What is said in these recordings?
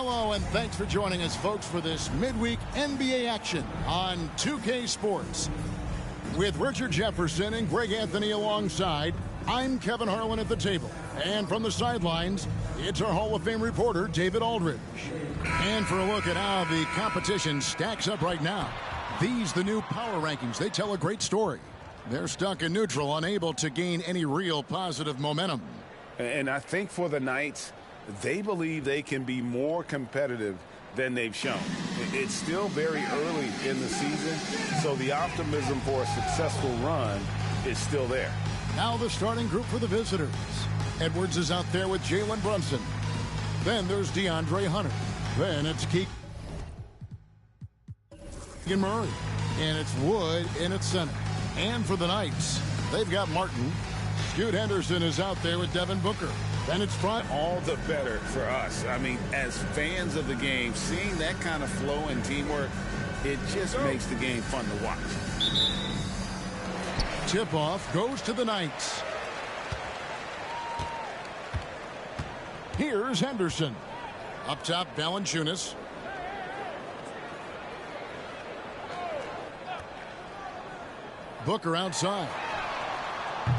Hello, and thanks for joining us, folks, for this midweek NBA action on 2K Sports. With Richard Jefferson and Greg Anthony alongside, I'm Kevin Harlan at the table. And from the sidelines, it's our Hall of Fame reporter, David Aldridge. And for a look at how the competition stacks up right now, these the new power rankings. They tell a great story. They're stuck in neutral, unable to gain any real positive momentum. And I think for the Knights, they believe they can be more competitive than they've shown. It's still very early in the season, so the optimism for a successful run is still there. Now the starting group for the visitors. Edwards is out there with Jalen Brunson. Then there's DeAndre Hunter. Then it's Keegan Murray. And it's Wood in its center. And for the Knights, they've got Martin. Scoot Henderson is out there with Devin Booker. Then it's front. All the better for us. I mean, as fans of the game, seeing that kind of flow and teamwork, it just makes the game fun to watch. Tip-off goes to the Knights. Here's Henderson. Up top, Valanciunas. Booker outside.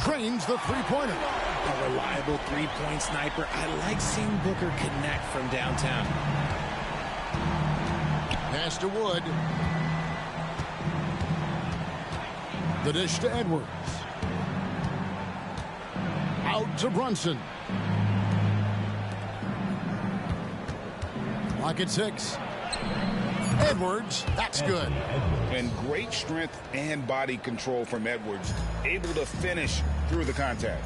Trains the three-pointer. A reliable three-point sniper. I like seeing Booker connect from downtown. Pass to Wood. The dish to Edwards. Out to Brunson. Lock at 6. Edwards, that's good. And great strength and body control from Edwards. Able to finish through the contact.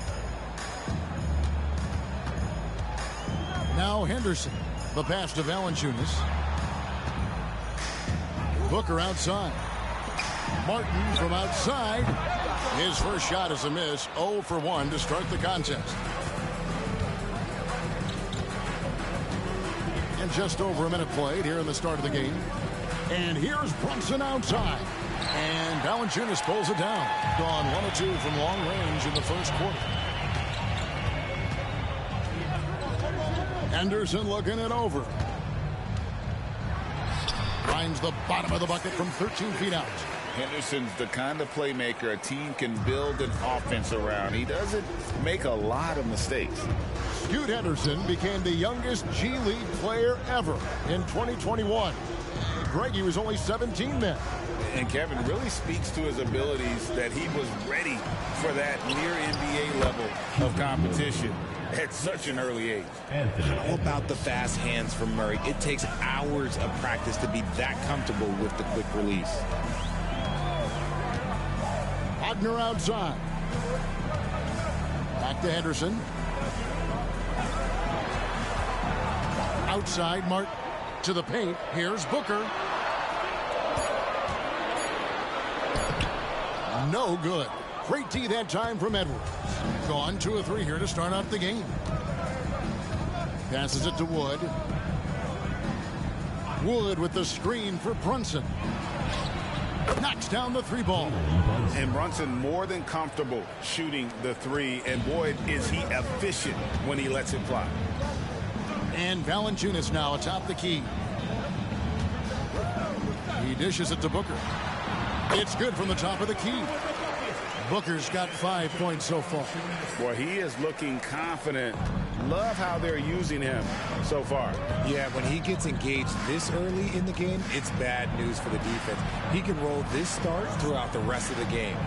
Now Henderson. The pass to Valanciunas. Booker outside. Martin from outside. His first shot is a miss. 0 for 1 to start the contest. And just over a minute played here in the start of the game. And here's Brunson outside. And Valanciunas pulls it down. Gone 1 of 2 from long range in the first quarter. Henderson looking it over. Finds the bottom of the bucket from 13 feet out. Henderson's the kind of playmaker a team can build an offense around. He doesn't make a lot of mistakes. Scoot Henderson became the youngest G League player ever in 2021. Greg, he was only 17 then. And Kevin really speaks to his abilities that he was ready for that near NBA level of competition at such an early age. How about the fast hands from Murray? It takes hours of practice to be that comfortable with the quick release. Wagner outside. Back to Henderson. Outside, Martin to the paint. Here's Booker. No good. Great D that time from Edwards. Gone 2 of 3 here to start out the game. Passes it to Wood. Wood with the screen for Brunson. Knocks down the 3 ball. And Brunson more than comfortable shooting the 3. And boy, is he efficient when he lets it fly. And Valanciunas now atop the key. He dishes it to Booker. It's good from the top of the key. Booker's got 5 points so far. Boy, he is looking confident. Love how they're using him so far. Yeah, when he gets engaged this early in the game, it's bad news for the defense. He can roll this start throughout the rest of the game.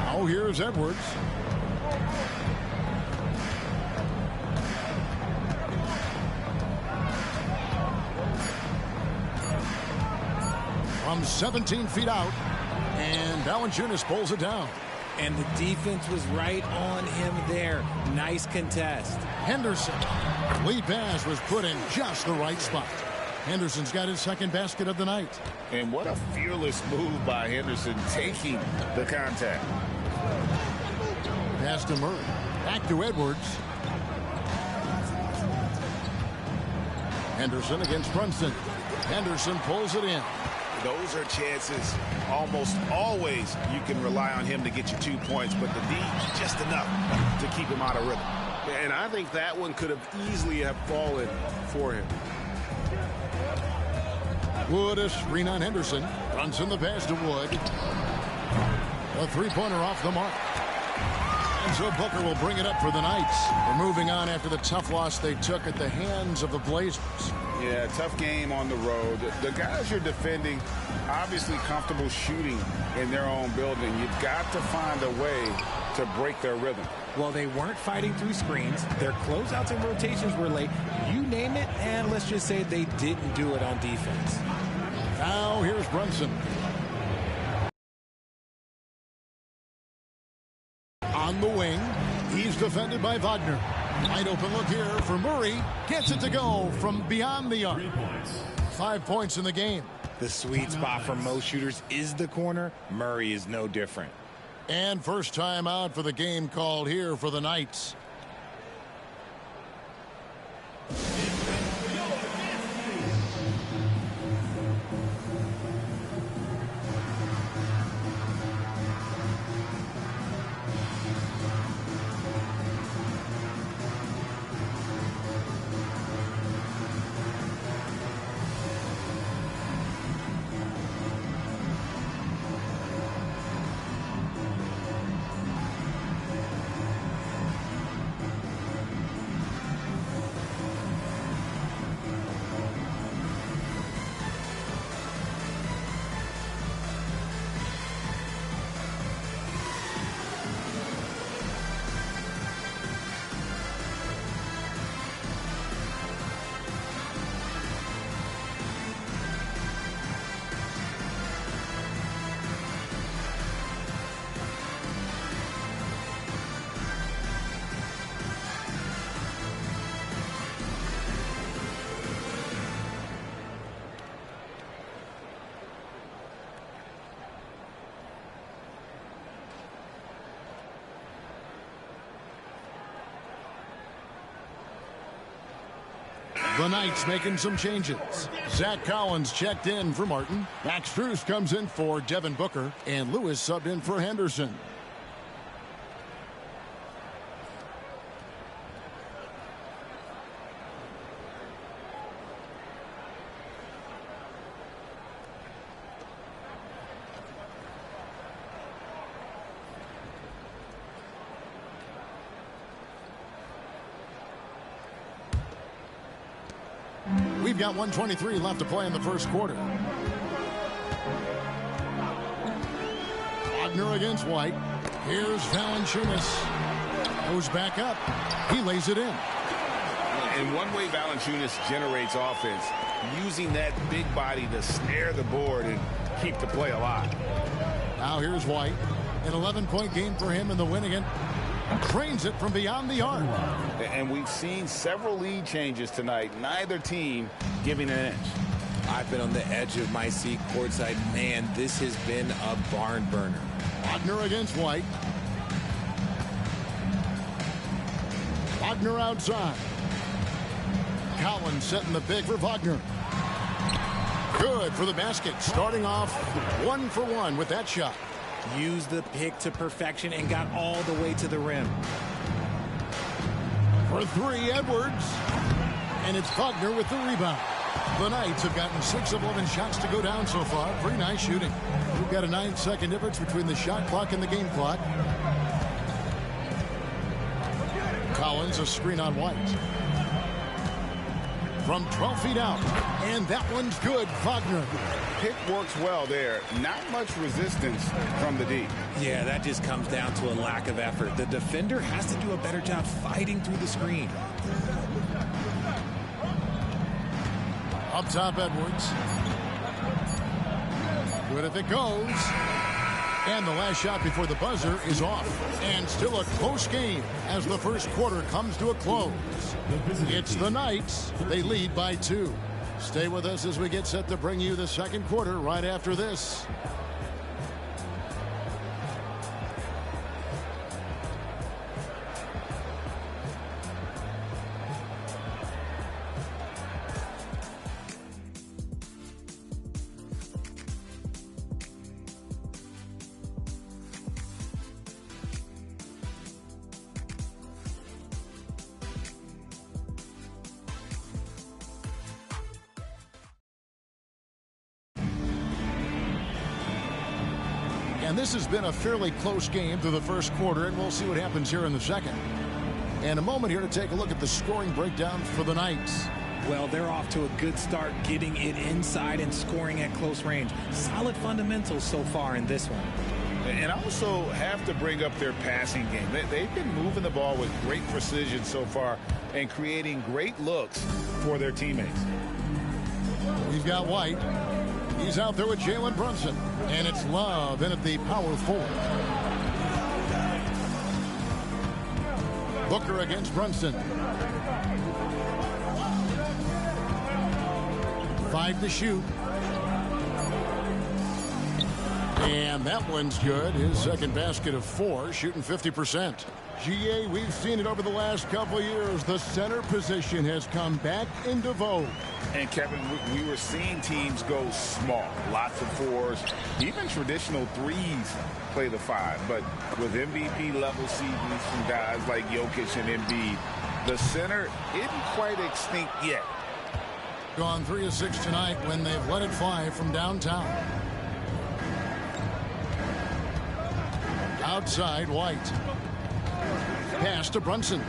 Now here's Edwards. From 17 feet out, and Valanciunas pulls it down. And the defense was right on him there. Nice contest. Henderson. Lead pass was put in just the right spot. Henderson's got his second basket of the night. And what a fearless move by Henderson, taking the contact. Pass to Murray. Back to Edwards. Henderson against Brunson. Henderson pulls it in. Those are chances almost always you can rely on him to get you 2 points, but the D just enough to keep him out of rhythm. And I think that one could have easily have fallen for him. Wood a screen on Henderson. Runs in the pass to Wood. A three-pointer off the mark. And so Booker will bring it up for the Knights. They're moving on after the tough loss they took at the hands of the Blazers. Yeah, tough game on the road. The guys you're defending, obviously comfortable shooting in their own building. You've got to find a way to break their rhythm. Well, they weren't fighting through screens. Their closeouts and rotations were late. You name it, and let's just say they didn't do it on defense. Now here's Brunson. On the wing, he's defended by Wagner. Wide open look here for Murray. Gets it to go from beyond the arc. 5 points in the game. The sweet spot for most shooters is the corner. Murray is no different. And first time out for the game called here for the Knights. The Knights making some changes. Zach Collins checked in for Martin. Max Strus comes in for Devin Booker. And Lewis subbed in for Henderson. We've got 1:23 left to play in the first quarter. Wagner against White. Here's Valanciunas. Goes back up. He lays it in. And one way Valanciunas generates offense, using that big body to snare the board and keep the play alive. Now here's White. An 11-point game for him in the win again. Trains it from beyond the arc. And we've seen several lead changes tonight. Neither team giving an inch. I've been on the edge of my seat courtside. Man, this has been a barn burner. Wagner against White. Wagner outside. Collins setting the pick for Wagner. Good for the basket. Starting off 1 for 1 with that shot. Used the pick to perfection and got all the way to the rim. For three, Edwards. And it's Wagner with the rebound. The Knights have gotten 6 of 11 shots to go down so far. Pretty nice shooting. We've got a 9-second difference between the shot clock and the game clock. Collins, a screen on White. From 12 feet out. And that one's good. Wagner. Pick works well there. Not much resistance from the D. Yeah, that just comes down to a lack of effort. The defender has to do a better job fighting through the screen. Up top, Edwards. Good if it goes. And the last shot before the buzzer is off. And still a close game as the first quarter comes to a close. It's the Knights. They lead by 2. Stay with us as we get set to bring you the second quarter right after this. And this has been a fairly close game through the first quarter, and we'll see what happens here in the second. And a moment here to take a look at the scoring breakdown for the Knights. Well, they're off to a good start getting it inside and scoring at close range. Solid fundamentals so far in this one. And also have to bring up their passing game. They've been moving the ball with great precision so far and creating great looks for their teammates. We've got White. He's out there with Jalen Brunson. And it's Love in at the power forward. Booker against Brunson. 5 to shoot. And that one's good. His second basket of 4, shooting 50%. GA, we've seen it over the last couple of years. The center position has come back into vogue. And Kevin, we were seeing teams go small, lots of 4s, even traditional 3s play the 5. But with MVP level seasons from guys like Jokic and Embiid, the center isn't quite extinct yet. Gone 3 of 6 tonight when they've let it fly from downtown. Outside, White. Pass to Brunson.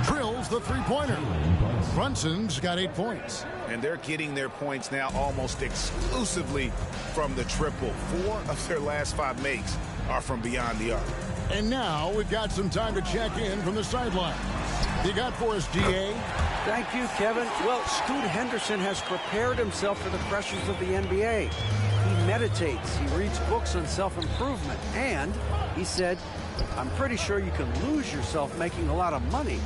Drills the three-pointer. Brunson's got 8 points. And they're getting their points now almost exclusively from the triple. 4 of their last 5 makes are from beyond the arc. And now we've got some time to check in from the sideline. You got for us, DA? Thank you, Kevin. Well, Scoot Henderson has prepared himself for the pressures of the NBA. He meditates, he reads books on self-improvement, and he said, I'm pretty sure you can lose yourself making a lot of money.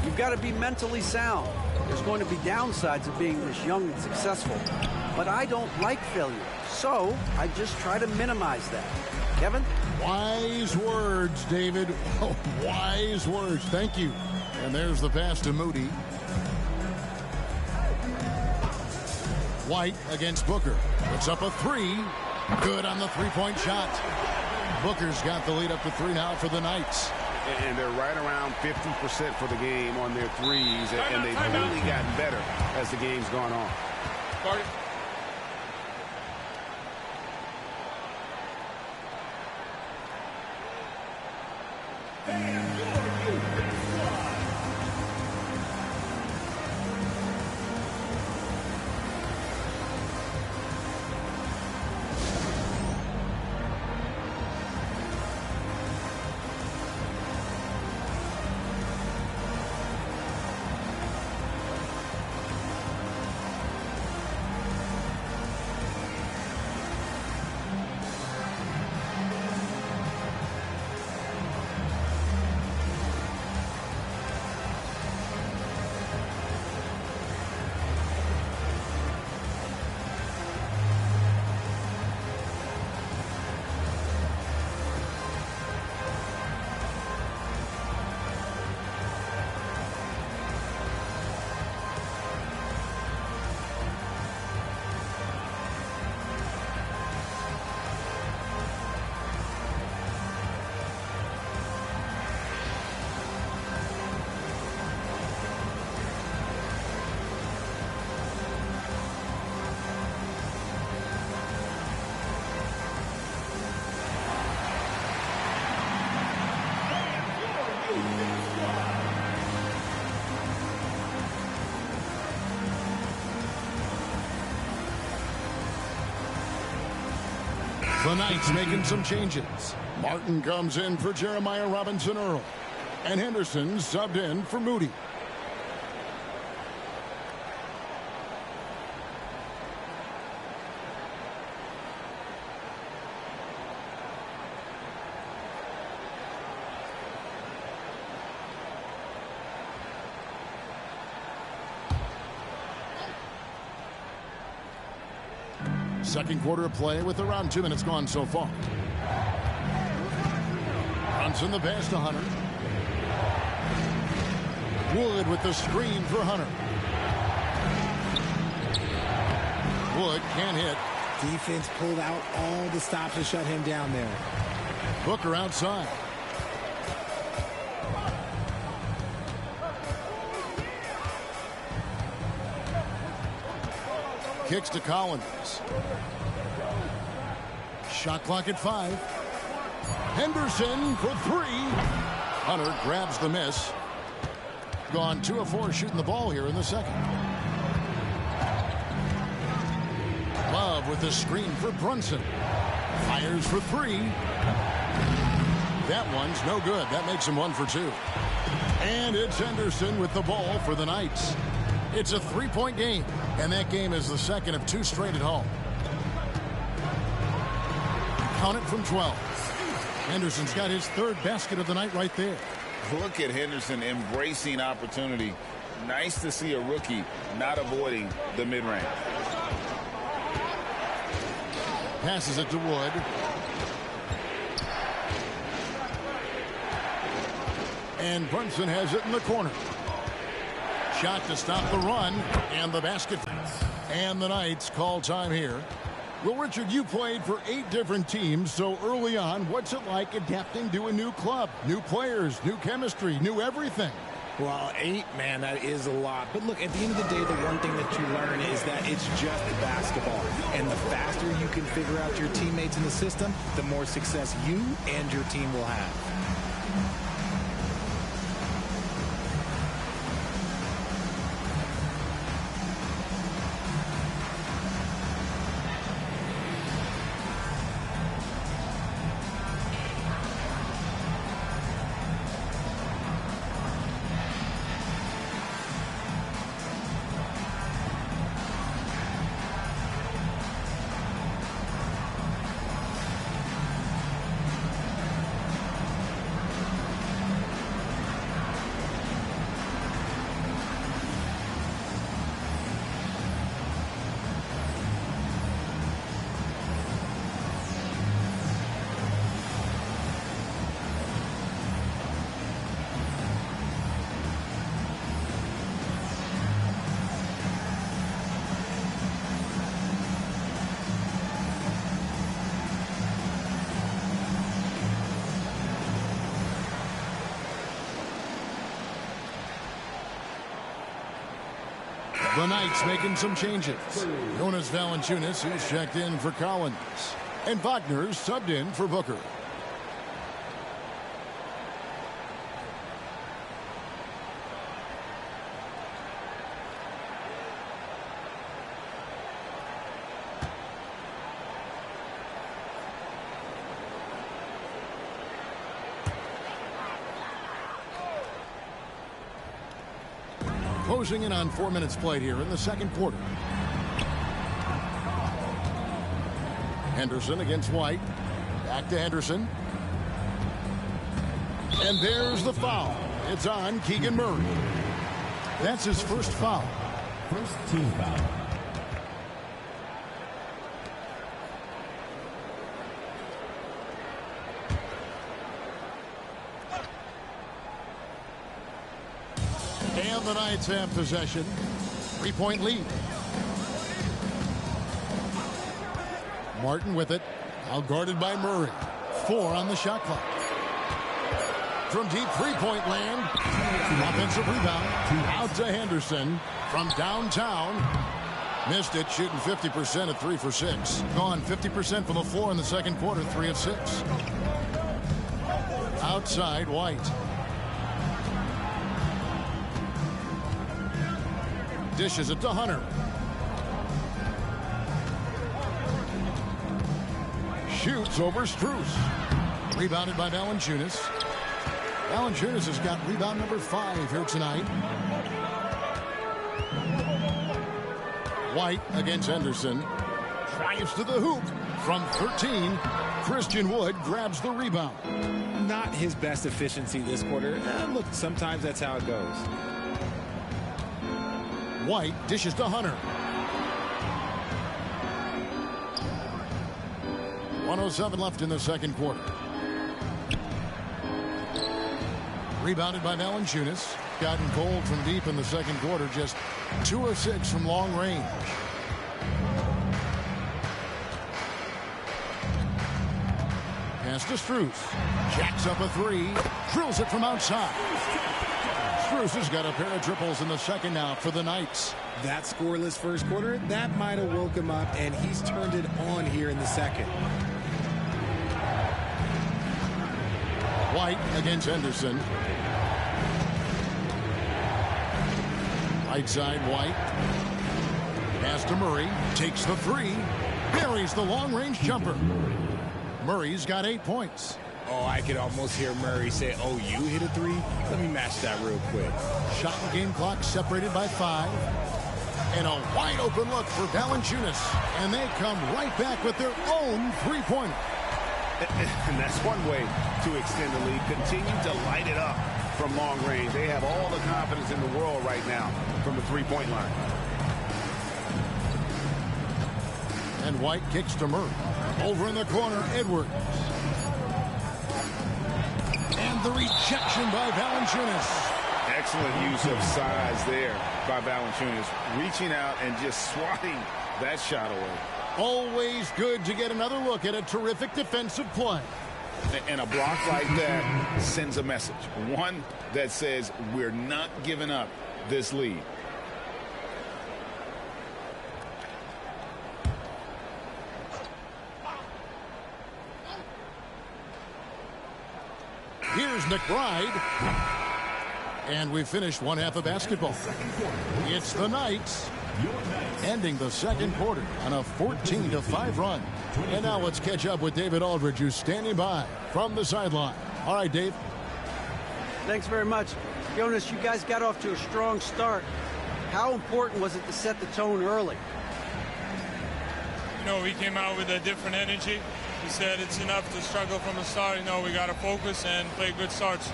You've got to be mentally sound. There's going to be downsides of being this young and successful. But I don't like failure, so I just try to minimize that. Kevin? Wise words, David. Oh, wise words. Thank you. And there's the pass to Moody. White against Booker. Puts up a 3. Good on the three-point shot. Booker's got the lead up to 3 now for the Knights. And they're right around 50% for the game on their 3s, and they've really gotten better as the game's gone on. The Knights making some changes. Martin comes in for Jeremiah Robinson-Earl. And Henderson subbed in for Moody. Second quarter of play with around 2 minutes gone so far. Brunson the pass to Hunter. Wood with the screen for Hunter. Wood can't hit. Defense pulled out all the stops to shut him down there. Booker outside. Kicks to Collins. Shot clock at 5. Henderson for 3. Hunter grabs the miss. Gone 2 of 4 shooting the ball here in the second. Love with the screen for Brunson. Fires for 3. That one's no good. That makes him 1 for 2. And it's Henderson with the ball for the Knights. It's a 3-point game, and that game is the second of 2 straight at home. Count it from 12. Henderson's got his 3rd basket of the night right there. Look at Henderson embracing opportunity. Nice to see a rookie not avoiding the mid-range. Passes it to Wood. And Brunson has it in the corner. Shot to stop the run, and the basket. And the Knights call time here. Well, Richard, you played for 8 different teams so early on. What's it like adapting to a new club? New players, new chemistry, new everything. Well, 8, man, that is a lot. But look, at the end of the day, the one thing that you learn is that it's just basketball. And the faster you can figure out your teammates in the system, the more success you and your team will have. The Knights making some changes. Jonas Valanciunas, who's checked in for Collins. And Wagner's subbed in for Booker. Closing in on 4 minutes played here in the second quarter. Henderson against White. Back to Henderson. And there's the foul. It's on Keegan Murray. That's his first foul. First team foul. And the Knights have possession. 3-point lead. Martin with it. Now guarded by Murray. 4 on the shot clock. From deep 3-point land. Offensive rebound. Out to Henderson. From downtown. Missed it, shooting 50% at 3 for 6. Gone 50% from the floor in the second quarter, 3 of 6. Outside, White. Dishes it to Hunter. Shoots over Strus. Rebounded by Valanciunas. Valanciunas has got rebound number 5 here tonight. White against Henderson. Drives to the hoop. From 13, Christian Wood grabs the rebound. Not his best efficiency this quarter. Look, sometimes that's how it goes. White dishes to Hunter. 1:07 left in the second quarter. Rebounded by Valanciunas. Gotten cold from deep in the second quarter. Just 2 of 6 from long range. Pass to Strus. Jacks up a 3. Drills it from outside. Strus has got a pair of triples in the second now for the Knights. That scoreless first quarter, that might have woke him up, and he's turned it on here in the second. White against Henderson. Right side, White. Pass to Murray. Takes the three. Buries the long-range jumper. Murray's got 8 points. Oh, I could almost hear Murray say, oh, you hit a three? Let me match that real quick. Shot and game clock separated by 5. And a wide open look for Valanciunas. And they come right back with their own three-pointer. And that's one way to extend the lead. Continue to light it up from long range. They have all the confidence in the world right now from the three-point line. And White kicks to Murray. Over in the corner, Edwards. And the rejection by Valanciunas. Excellent use of size there by Valanciunas. Reaching out and just swatting that shot away. Always good to get another look at a terrific defensive play. And a block like that sends a message. One that says we're not giving up this lead. Here's McBride. And we finished one half of basketball. It's the Knights ending the second quarter on a 14-5 run. And now let's catch up with David Aldridge, who's standing by from the sideline. All right, Dave. Thanks very much. Jonas, you guys got off to a strong start. How important was it to set the tone early? You know, we came out with a different energy. We said it's enough to struggle from the start. You know, we got to focus and play good starts.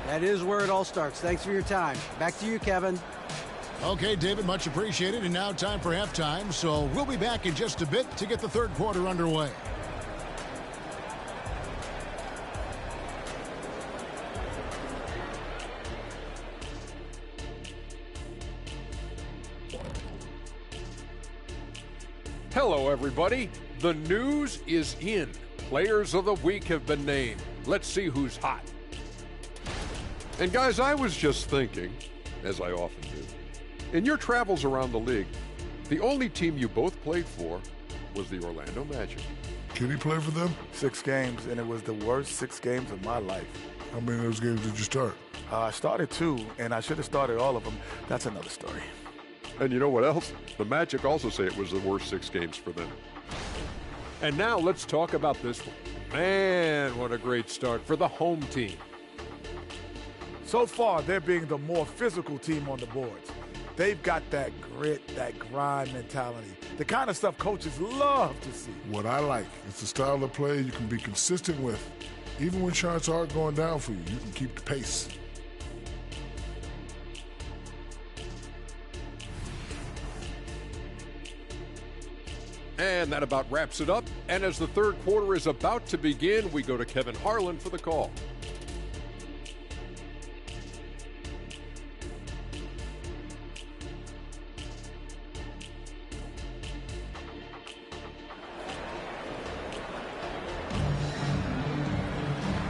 That is where it all starts. Thanks for your time. Back to you, Kevin. Okay, David, much appreciated. And now time for halftime. So we'll be back in just a bit to get the third quarter underway. Hello, everybody. The news is in. Players of the week have been named. Let's see who's hot. And guys, I was just thinking, as I often do, in your travels around the league, the only team you both played for was the Orlando Magic. Can he play for them? 6 games, and it was the worst 6 games of my life. How many of those games did you start? I started 2, and I should have started all of them. That's another story. And you know what else? The Magic also say it was the worst 6 games for them. And now let's talk about this one. Man, what a great start for the home team. So far, they're being the more physical team on the boards. They've got that grit, that grind mentality, the kind of stuff coaches love to see. What I like is the style of play you can be consistent with. Even when shots aren't going down for you, you can keep the pace. And that about wraps it up. And as the third quarter is about to begin, we go to Kevin Harlan for the call.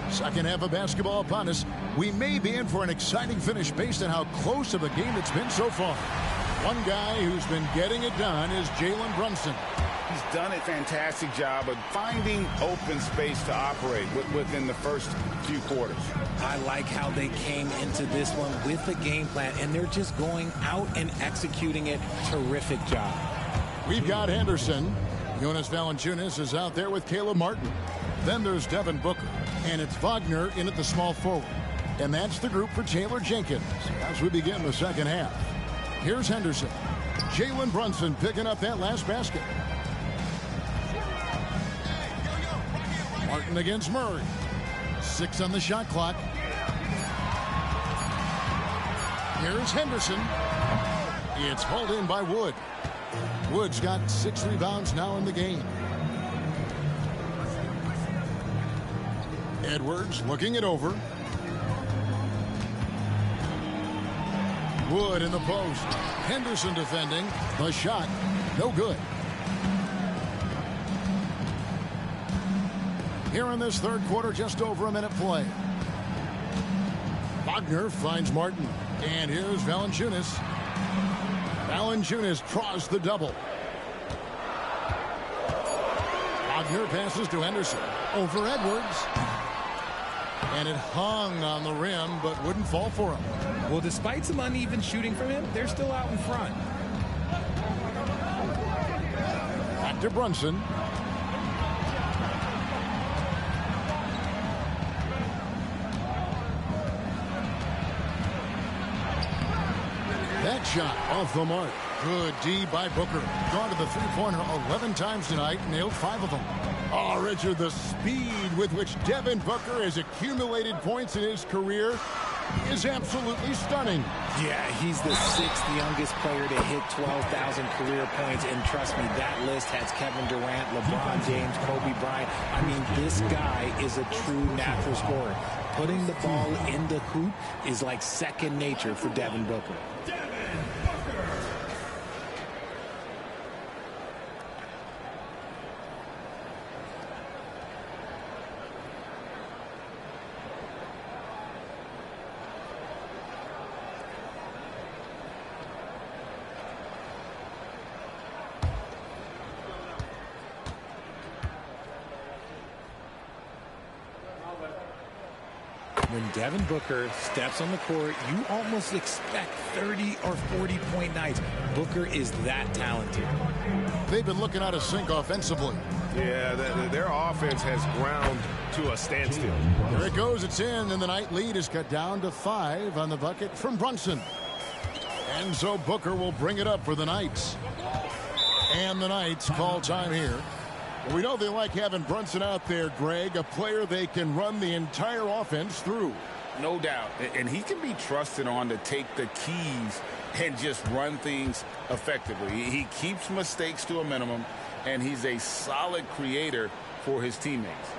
Second half of basketball upon us. We may be in for an exciting finish based on how close of a game it's been so far. One guy who's been getting it done is Jalen Brunson. He's done a fantastic job of finding open space to operate within the first few quarters. I like how they came into this one with the game plan, and they're just going out and executing it. Terrific job. We've got Henderson. Jonas Valanciunas is out there with Caleb Martin. Then there's Devin Booker, and it's Wagner in at the small forward. And that's the group for Taylor Jenkins as we begin the second half. Here's Henderson. Jalen Brunson picking up that last basket. Martin against Murray. 6 on the shot clock. Here's Henderson. It's hauled in by Wood. Wood's got 6 rebounds now in the game. Edwards looking it over. Wood in the post. Henderson defending. The shot, no good. Here in this third quarter, just over a minute play. Wagner finds Martin. And here's Valanciunas. Valanciunas draws the double. Wagner passes to Henderson. Over Edwards. And it hung on the rim, but wouldn't fall for him. Well, despite some uneven shooting from him, they're still out in front. Back to Brunson. That shot off the mark. Good D by Booker. Gone to the three-pointer 11 times tonight. Nailed 5 of them. Oh, Richard, the speed with which Devin Booker has accumulated points in his career is absolutely stunning. Yeah, he's the 6th youngest player to hit 12,000 career points. And trust me, that list has Kevin Durant, LeBron James, Kobe Bryant. I mean, this guy is a true natural scorer. Putting the ball in the hoop is like second nature for Devin Booker. When Devin Booker steps on the court, you almost expect 30 or 40-point nights. Booker is that talented. They've been looking out of sync offensively. Yeah, their offense has ground to a standstill. There it goes. It's in, and the night lead is cut down to 5 on the bucket from Brunson. And so Booker will bring it up for the Knights. And the Knights call time here. We know they like having Brunson out there, Greg, a player they can run the entire offense through. No doubt. And he can be trusted on to take the keys and just run things effectively. He keeps mistakes to a minimum, and he's a solid creator for his teammates.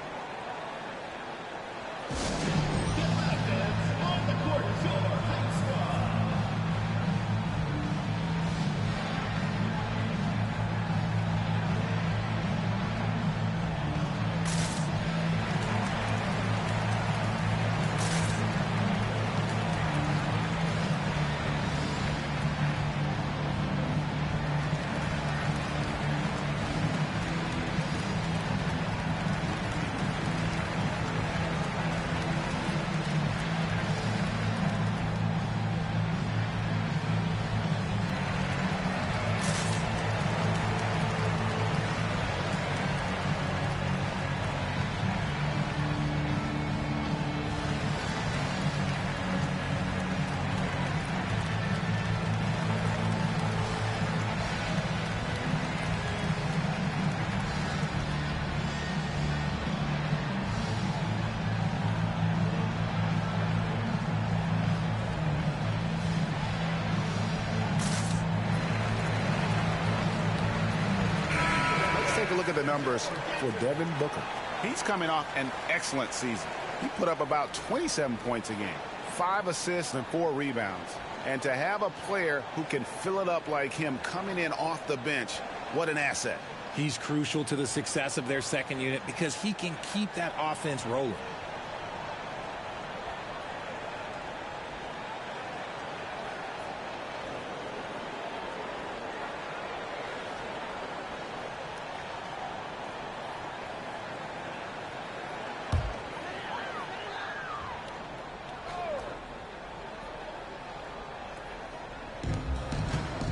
Take a look at the numbers for Devin Booker. He's coming off an excellent season. He put up about 27 points a game, 5 assists and 4 rebounds. And to have a player who can fill it up like him coming in off the bench, what an asset. He's crucial to the success of their second unit because he can keep that offense rolling.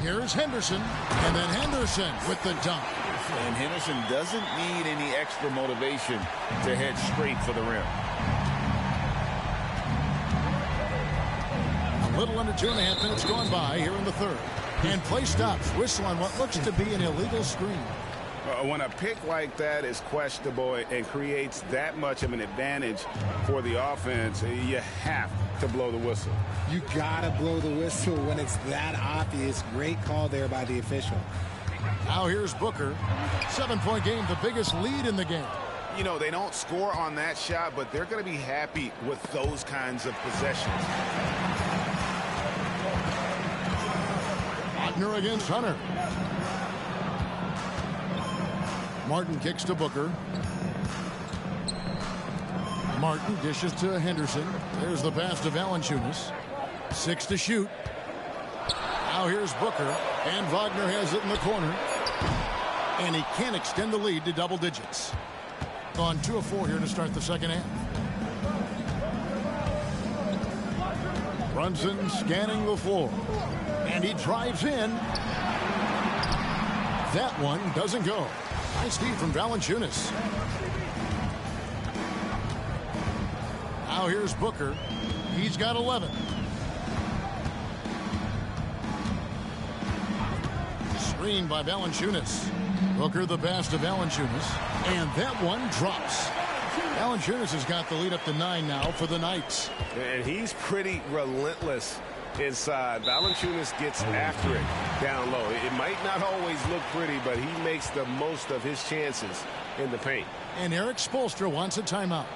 Here's Henderson, and then Henderson with the dunk. And Henderson doesn't need any extra motivation to head straight for the rim. A little under 2.5 minutes gone by here in the third. And play stops. Whistle on what looks to be an illegal screen. When a pick like that is questionable and creates that much of an advantage for the offense, you have to blow the whistle. You gotta blow the whistle when it's that obvious. Great call there by the official. Now here's Booker. 7-point game, the biggest lead in the game. You know, they don't score on that shot, but they're going to be happy with those kinds of possessions. Wagner against Hunter. Martin kicks to Booker. Martin dishes to Henderson. There's the pass to Valanciunas. 6 to shoot. Now here's Booker. And Wagner has it in the corner. And he can't extend the lead to double digits. Gone 2 of 4 here to start the second half. Brunson scanning the floor. And he drives in. That one doesn't go. Nice feed from Valanciunas. Now here's Booker. He's got 11. Screen by Valanciunas. Booker the pass to Valanciunas. And that one drops. Valanciunas has got the lead up to 9 now for the Knights. And he's pretty relentless inside. Valanciunas gets after it down low. It might not always look pretty, but he makes the most of his chances in the paint. And Eric Spoelstra wants a timeout.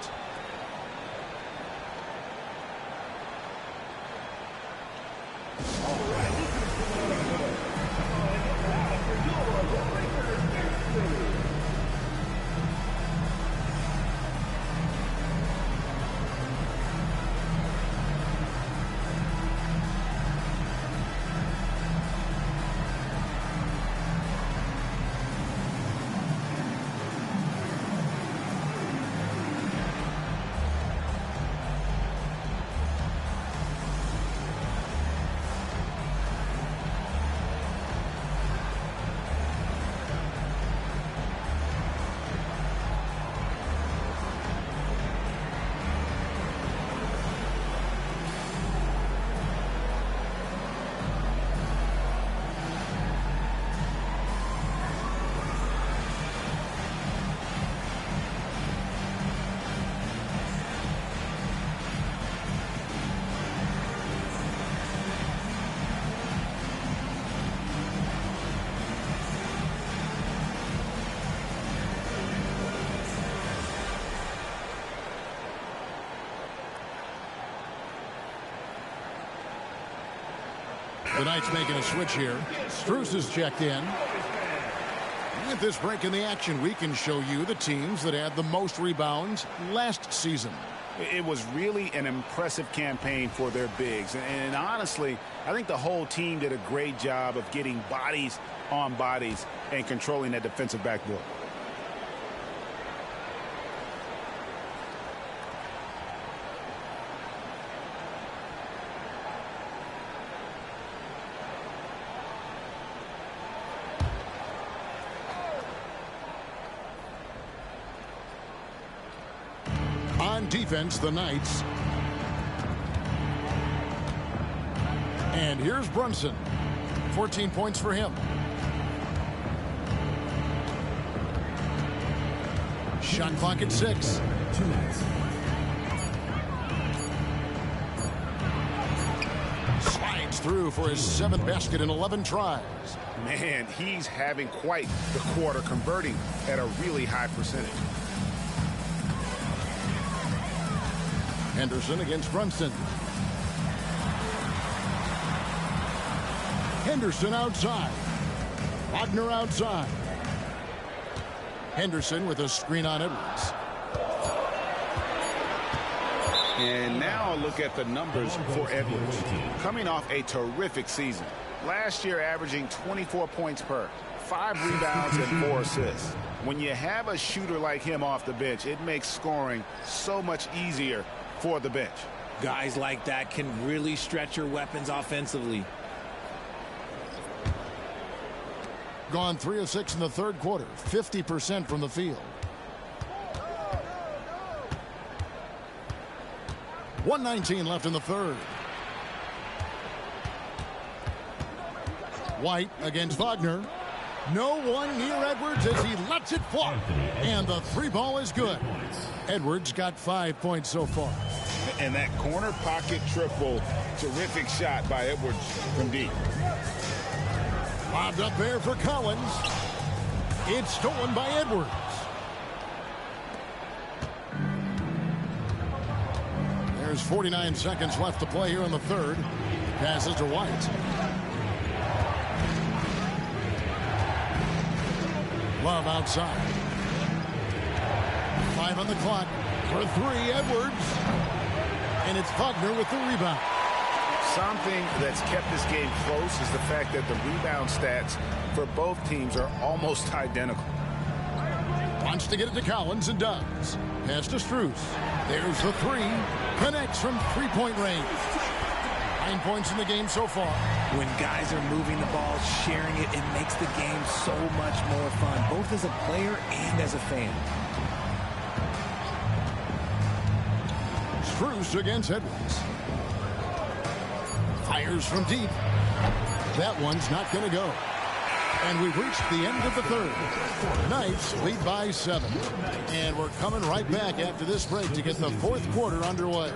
The Knights making a switch here. Strus is checked in. At this break in the action, we can show you the teams that had the most rebounds last season. It was really an impressive campaign for their bigs. And honestly, I think the whole team did a great job of getting bodies on bodies and controlling that defensive backboard. On defense, the Knights. And here's Brunson. 14 points for him. Shot clock at 6. Slides through for his 7th basket in 11 tries. Man, he's having quite the quarter, converting at a really high percentage. Henderson against Brunson. Henderson outside. Wagner outside. Henderson with a screen on Edwards. And now look at the numbers for Edwards. Coming off a terrific season. Last year averaging 24 points per, 5 rebounds and 4 assists. When you have a shooter like him off the bench, it makes scoring so much easier for the bench. Guys like that can really stretch your weapons offensively. Gone 3 of 6 in the third quarter, 50% from the field. 1:19 left in the third. White against Wagner. No one near Edwards as he lets it fly. And the 3 ball is good. Edwards got 5 points so far. And that corner pocket triple, terrific shot by Edwards from deep. Lobbed up there for Collins. It's stolen by Edwards. There's 49 seconds left to play here in the third. Passes to White. Love outside. 5 on the clock. For 3, Edwards. And it's Wagner with the rebound. Something that's kept this game close is the fact that the rebound stats for both teams are almost identical. Wants to get it to Collins and does. Pass to Strus. There's the 3. Connects from 3-point range. 9 points in the game so far. When guys are moving the ball, sharing it, it makes the game so much more fun, both as a player and as a fan. Strus against Edwards. Fires from deep. That one's not going to go. And we've reached the end of the third. Knights lead by 7. And we're coming right back after this break to get the fourth quarter underway.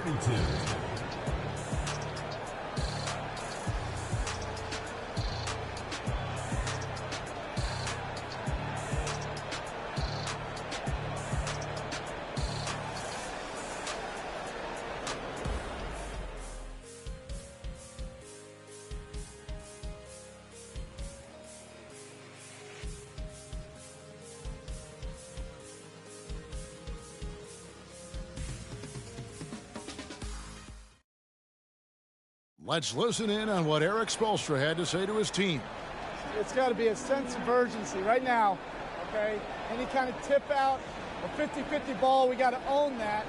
Let's listen in on what Eric Spoelstra had to say to his team. It's got to be a sense of urgency right now, okay? Any kind of tip out, a 50-50 ball, we got to own that.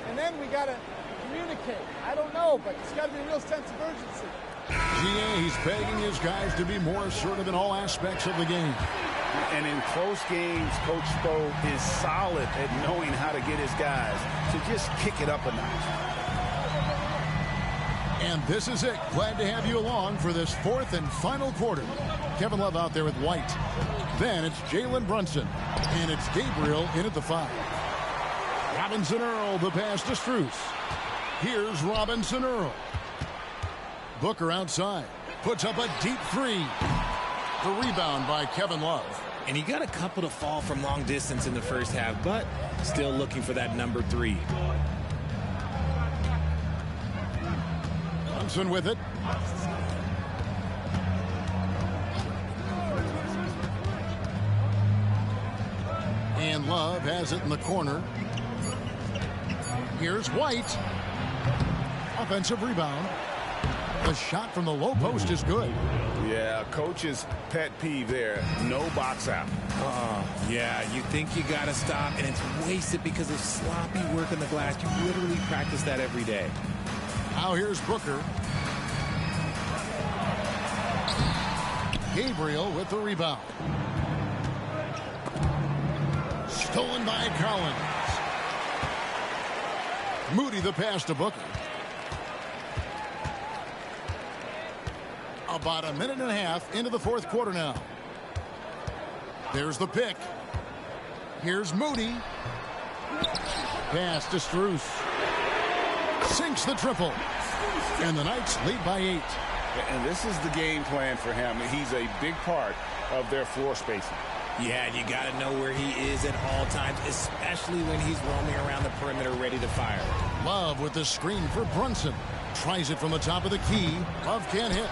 And then we got to communicate. I don't know, but it's got to be a real sense of urgency. GA, he's begging his guys to be more assertive in all aspects of the game. And in close games, Coach Spo is solid at knowing how to get his guys to just kick it up a notch. And this is it. Glad to have you along for this fourth and final quarter. Kevin Love out there with White. Then it's Jalen Brunson. And it's Gabriel in at the 5. Robinson Earl, the pass to Strus. Here's Robinson Earl. Booker outside. Puts up a deep 3. The rebound by Kevin Love. And he got a couple to fall from long distance in the first half, but still looking for that number 3. Brunson with it. And Love has it in the corner. Here's White. Offensive rebound. The shot from the low post is good. Yeah, coach's pet peeve there. No box out. Yeah, you think you got to stop, and it's wasted because of sloppy work on the glass. You literally practice that every day. Now here's Booker. Gabriel with the rebound. Stolen by Collins. Moody the pass to Booker. About a minute and a half into the fourth quarter now. There's the pick. Here's Moody. Pass to Strus. Sinks the triple. And the Knights lead by 8. And this is the game plan for him. He's a big part of their floor spacing. Yeah, and you got to know where he is at all times, especially when he's roaming around the perimeter ready to fire. Love with the screen for Brunson. Tries it from the top of the key. Love can't hit.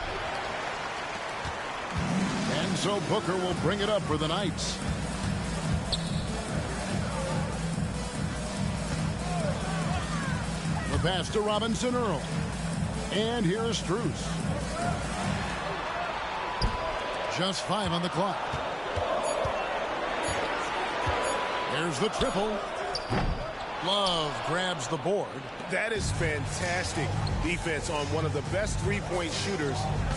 And so Booker will bring it up for the Knights. The pass to Robinson Earl. And here's Strus. Just 5 on the clock. There's the triple. Love grabs the board. That is fantastic defense on one of the best three-point shooters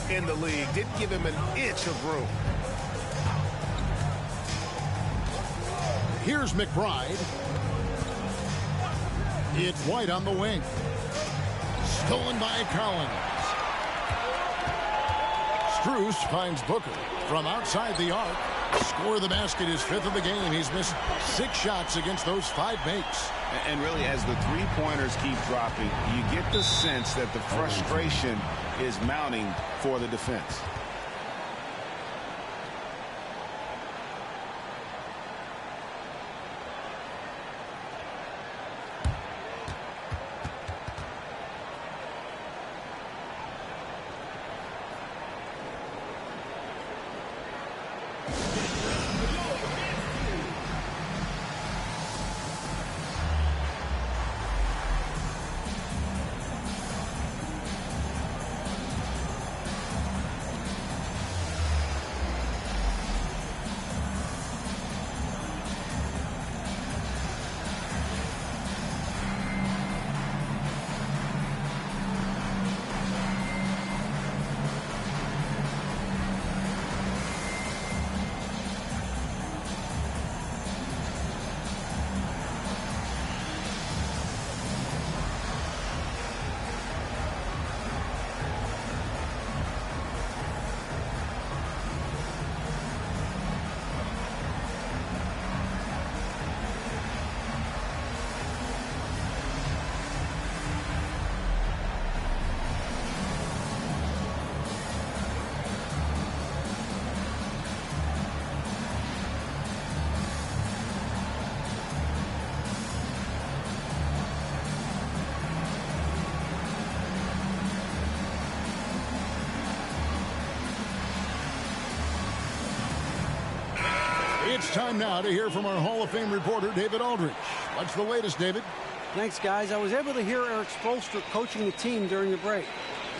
in the league. Didn't give him an inch of room. Here's McBride. It's White on the wing. Stolen by Collins. Strus finds Booker from outside the arc. Score the basket, his 5th of the game. He's missed 6 shots against those 5 makes. And really, as the three-pointers keep dropping, you get the sense that the frustration is mounting for the defense. It's time now to hear from our Hall of Fame reporter, David Aldridge. What's the latest, David? Thanks, guys. I was able to hear Eric Spoelstra coaching the team during the break.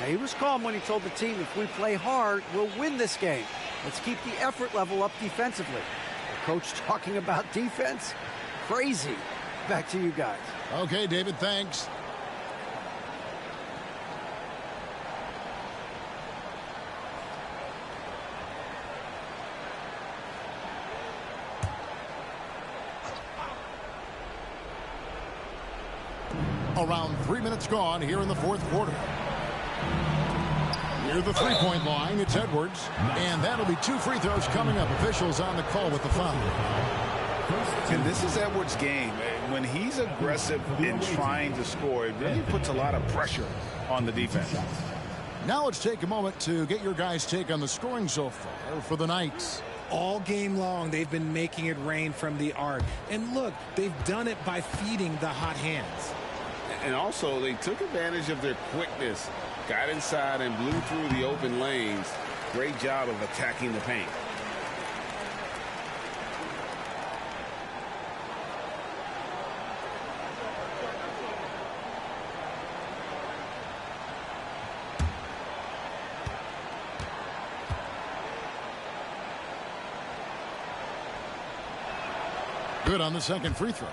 Now, he was calm when he told the team, if we play hard, we'll win this game. Let's keep the effort level up defensively. The coach talking about defense? Crazy. Back to you guys. Okay, David, thanks. Around 3 minutes gone here in the fourth quarter. Near the three-point line, it's Edwards. And that'll be 2 free throws coming up. Officials on the call with the foul. And this is Edwards' game. When he's aggressive in trying to score, it really puts a lot of pressure on the defense. Now let's take a moment to get your guys' take on the scoring so far for the Knights. All game long, they've been making it rain from the arc. And look, they've done it by feeding the hot hands. And also, they took advantage of their quickness, got inside and blew through the open lanes. Great job of attacking the paint. Good on the second free throw.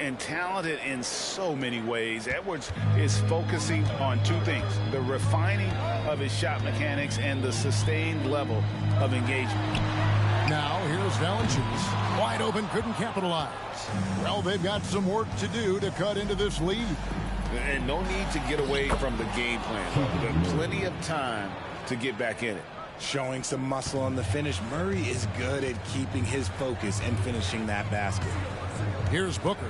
And talented in so many ways. Edwards is focusing on 2 things: the refining of his shot mechanics and the sustained level of engagement. Now here's Valanciunas. Wide open, couldn't capitalize. Well, they've got some work to do to cut into this lead. And no need to get away from the game plan. There's plenty of time to get back in it. Showing some muscle on the finish. Murray is good at keeping his focus and finishing that basket. Here's Booker.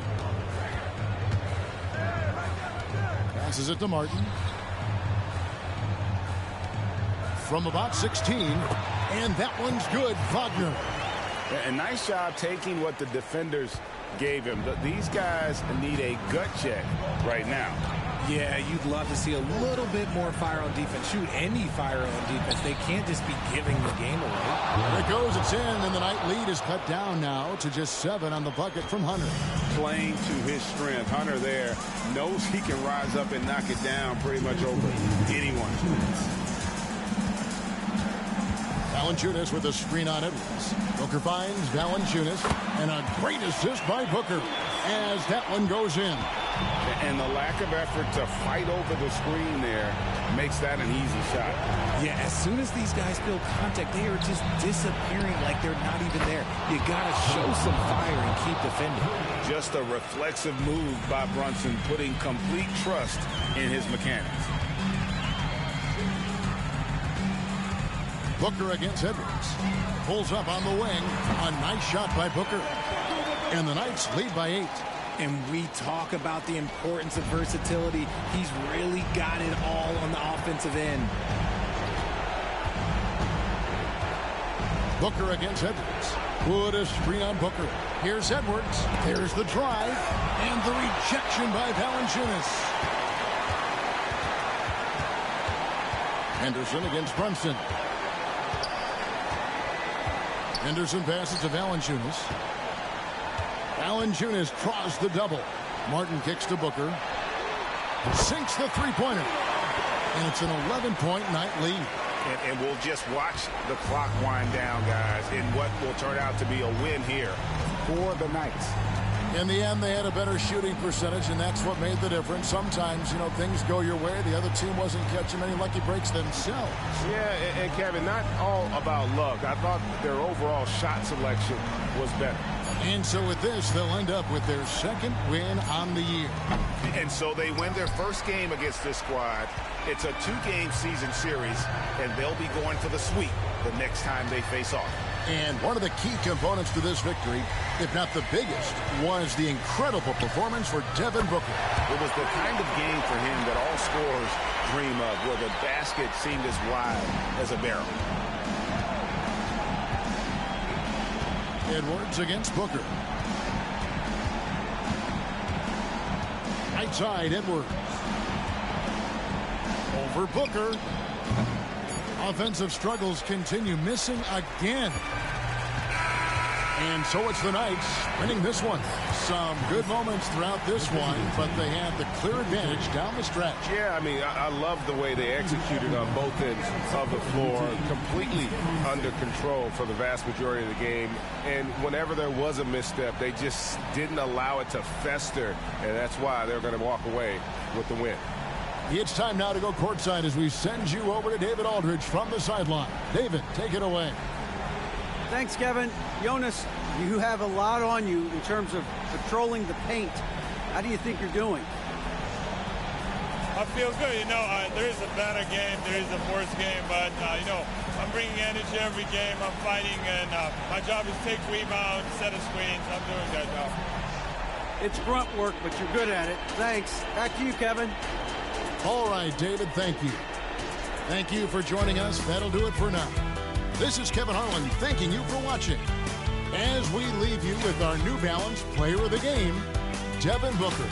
Passes it to Martin. From about 16. And that one's good. Wagner. A nice job taking what the defenders gave him. These guys need a gut check right now. Yeah, you'd love to see a little bit more fire on defense. Shoot, any fire on defense. They can't just be giving the game away. There it goes. It's in, and the Knight lead is cut down now to just 7 on the bucket from Hunter. Playing to his strength. Hunter there knows he can rise up and knock it down pretty much over anyone. Valanciunas with a screen on Edwards. Booker finds Valanciunas, and a great assist by Booker as that one goes in. And the lack of effort to fight over the screen there makes that an easy shot. Yeah, as soon as these guys feel contact, they are just disappearing like they're not even there. You got to show some fire and keep defending. Just a reflexive move by Brunson, putting complete trust in his mechanics. Booker against Edwards. Pulls up on the wing. A nice shot by Booker. And the Knights lead by 8. And we talk about the importance of versatility. He's really got it all on the offensive end. Booker against Edwards. Put a screen on Booker. Here's Edwards. There's the drive. And the rejection by Valanciunas. Henderson against Brunson. Henderson passes to Valanciunas. Valanciunas draws the double. Martin kicks to Booker. Sinks the three-pointer. And it's an 11-point Knight lead. And we'll just watch the clock wind down, guys, in what will turn out to be a win here for the Knights. In the end, they had a better shooting percentage, and that's what made the difference. Sometimes, you know, things go your way. The other team wasn't catching many lucky breaks themselves. Yeah, and Kevin, not all about luck. I thought their overall shot selection was better. And so with this, they'll end up with their 2nd win on the year. And so they win their first game against this squad. It's a 2-game season series, and they'll be going for the sweep the next time they face off. And one of the key components to this victory, if not the biggest, was the incredible performance for Devin Booker. It was the kind of game for him that all scorers dream of, where the basket seemed as wide as a barrel. Edwards against Booker. Right side, Edwards. Over Booker. Offensive struggles continue, missing again. And so it's the Knights winning this one. Some good moments throughout this one, but they have the clear advantage down the stretch. Yeah, I mean, I love the way they executed on both ends of the floor, completely under control for the vast majority of the game. And whenever there was a misstep, they just didn't allow it to fester, and that's why they're going to walk away with the win. It's time now to go courtside as we send you over to David Aldridge from the sideline. David, take it away. Thanks, Kevin. Jonas, you have a lot on you in terms of patrolling the paint. How do you think you're doing? I feel good. You know, there is a better game, there is a worse game, but, you know, I'm bringing energy every game. I'm fighting, and my job is take rebounds, set of screens. I'm doing that job. It's grunt work, but you're good at it. Thanks. Back to you, Kevin. All right, David, thank you. Thank you for joining us. That'll do it for now. This is Kevin Harlan thanking you for watching. As we leave you with our New Balance Player of the Game, Devin Booker.